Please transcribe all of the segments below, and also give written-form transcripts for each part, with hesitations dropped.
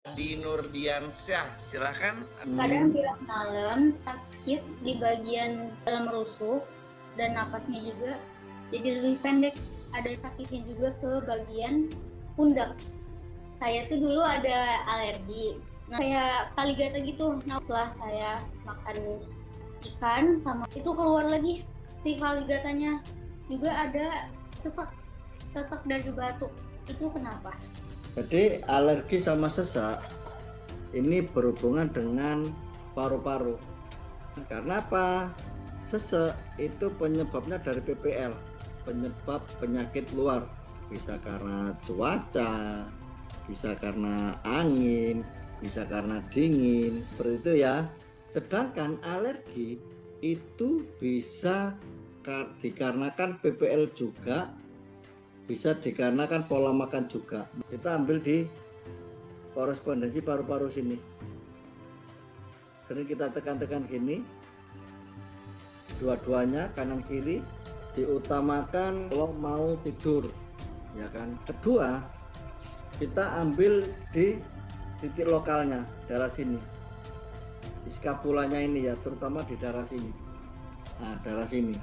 Di Nurdiansyah, silakan. Kadang bilang malam sakit di bagian dalam rusuk dan napasnya juga jadi lebih pendek. Ada sakitnya juga ke bagian pundak. Saya tuh dulu ada alergi. Nah, kayak kaligata gitu. Nah, setelah saya makan ikan sama itu keluar lagi si kaligatanya. Juga ada sesak dari batuk. Itu kenapa? Jadi alergi sama sesak ini berhubungan dengan paru-paru. Karena apa? Sesak itu penyebabnya dari PPL, penyebab penyakit luar. Bisa karena cuaca, bisa karena angin, bisa karena dingin, seperti itu ya. Sedangkan alergi itu bisa dikarenakan PPL juga, bisa dikarenakan pola makan juga. Kita ambil di korespondensi paru-paru sini. Sering kita tekan-tekan gini, dua-duanya kanan kiri, diutamakan kalau mau tidur, ya kan. Kedua, kita ambil di titik lokalnya, daerah sini, di skapulanya ini ya, terutama di daerah sini. Nah, daerah sini,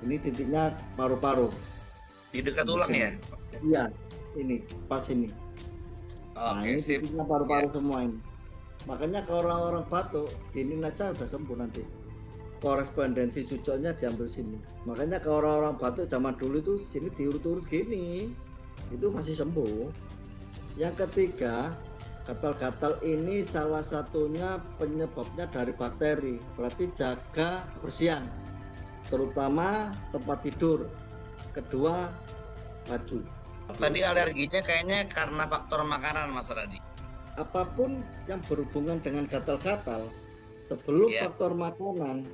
ini titiknya paru-paru. Di dekat tulang ya? Iya, ini pas ini. Nah, Oke, ini sip. titiknya paru-paru semua ini. Makanya kalau orang-orang batuk, gini aja udah sembuh nanti. Korespondensi cucoknya diambil sini. Makanya kalau orang-orang batuk zaman dulu itu sini diurut-urut gini, itu masih sembuh. Yang ketiga, gatal-gatal ini salah satunya penyebabnya dari bakteri. Berarti jaga kebersihan, terutama tempat tidur. Kedua, baju. Tadi alerginya kayaknya karena faktor makanan, Mas Radi. Apapun yang berhubungan dengan gatal-gatal, sebelum faktor makanan,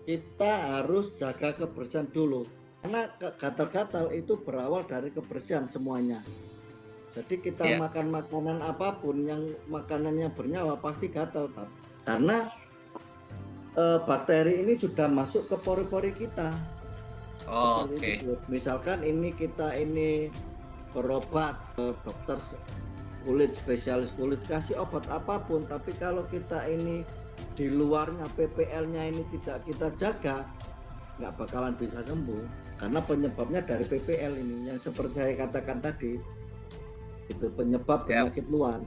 kita harus jaga kebersihan dulu. Karena gatal-gatal itu berawal dari kebersihan semuanya. Jadi kita makan makanan apapun, yang makanannya bernyawa pasti gatal. Karena bakteri ini sudah masuk ke pori-pori kita. Oke. Misalkan kita berobat ke dokter kulit, spesialis kulit, kasih obat apapun, tapi kalau kita ini di luarnya PPL-nya ini tidak kita jaga, nggak bakalan bisa sembuh. Karena penyebabnya dari PPL ini, yang seperti saya katakan tadi, itu penyebab penyakit luar.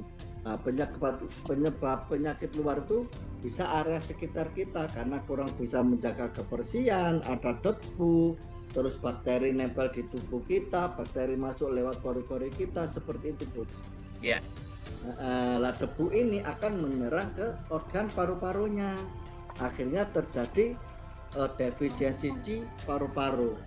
Nah, penyebab penyakit luar itu bisa area sekitar kita, karena kurang bisa menjaga kebersihan, ada debu, terus bakteri nempel di tubuh kita, bakteri masuk lewat pori-pori kita, seperti itu, Coach. Ya. Lah debu ini akan menyerang ke organ paru-parunya, akhirnya terjadi defisiensi paru-paru.